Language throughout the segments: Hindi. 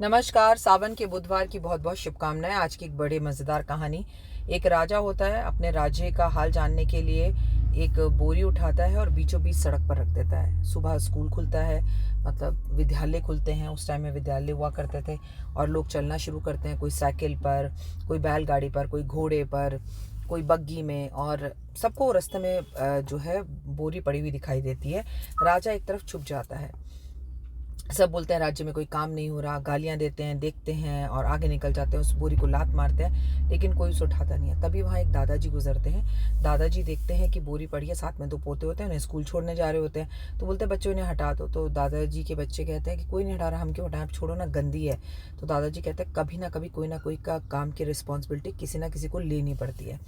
नमस्कार। सावन के बुधवार की बहुत बहुत शुभकामनाएं। आज की एक बड़ी मज़ेदार कहानी। एक राजा होता है, अपने राज्य का हाल जानने के लिए एक बोरी उठाता है और बीचों बीच सड़क पर रख देता है। सुबह स्कूल खुलता है, मतलब विद्यालय खुलते हैं। उस टाइम में विद्यालय हुआ करते थे और लोग चलना शुरू करते हैं, कोई साइकिल पर, कोई बैलगाड़ी पर, कोई घोड़े पर, कोई बग्गी में, और सबको रास्ते में जो है बोरी पड़ी हुई दिखाई देती है। राजा एक तरफ छुप जाता है। सब बोलते हैं राज्य में कोई काम नहीं हो रहा, गालियां देते हैं, देखते हैं और आगे निकल जाते हैं, उस बोरी को लात मारते हैं, लेकिन कोई उसे उठाता नहीं है। तभी वहाँ एक दादाजी गुजरते हैं। दादाजी देखते हैं कि बोरी पड़ी है, साथ में दो पोते होते हैं, उन्हें स्कूल छोड़ने जा रहे होते हैं। तो बोलते हैं बच्चों इन्हें हटा दो। तो दादाजी के बच्चे कहते हैं कि कोई नहीं हटा रहा, हम क्यों हटाएं, छोड़ो ना, गंदी है। तो दादाजी कहते हैं कभी ना कोई का काम की रिस्पॉन्सिबिलिटी किसी ना किसी को लेनी पड़ती है।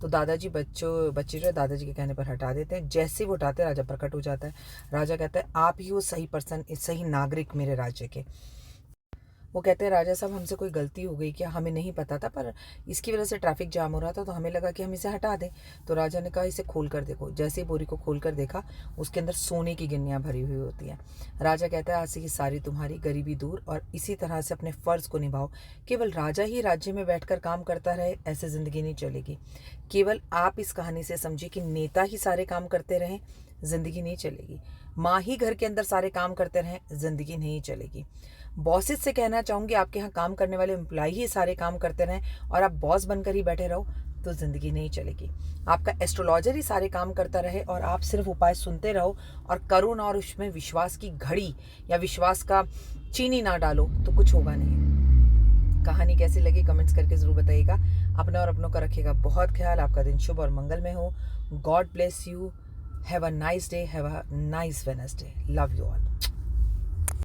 तो दादाजी बच्चे जो है दादाजी के कहने पर हटा देते हैं। जैसे ही वो उठाते हैं, राजा प्रकट हो जाता है। राजा कहता है आप ही हो सही पर्सन, सही नागरिक मेरे राज्य के। वो कहते हैं राजा साहब हमसे कोई गलती हो गई क्या, हमें नहीं पता था, पर इसकी वजह से ट्रैफिक जाम हो रहा था तो हमें लगा कि हम इसे हटा दें। तो राजा ने कहा इसे खोल कर देखो। जैसे ही बोरी को खोल कर देखा, उसके अंदर सोने की गिन्नियाँ भरी हुई होती हैं। राजा कहता है आज से ये सारी तुम्हारी, गरीबी दूर और इसी तरह से अपने फ़र्ज़ को निभाओ। केवल राजा ही राज्य में बैठकर काम करता रहे, ऐसे ज़िंदगी नहीं चलेगी। केवल आप इस कहानी से समझिए कि नेता ही सारे काम करते रहें, ज़िंदगी नहीं चलेगी। माँ ही घर के अंदर सारे काम करते रहें, ज़िंदगी नहीं चलेगी। बॉसेस से कहना चाहूँगी आपके यहाँ काम करने वाले एम्प्लॉय ही सारे काम करते रहें और आप बॉस बनकर ही बैठे रहो तो ज़िंदगी नहीं चलेगी। आपका एस्ट्रोलॉजर ही सारे काम करता रहे और आप सिर्फ उपाय सुनते रहो और करो ना, और उसमें विश्वास की घड़ी या विश्वास का चीनी ना डालो तो कुछ होगा नहीं। कहानी कैसी लगी कमेंट्स करके ज़रूर बताइएगा। अपना और अपनों का रखिएगा बहुत ख्याल। आपका दिन शुभ और मंगलमय हो। God bless you. Have a nice day, have a nice Wednesday. Love you all.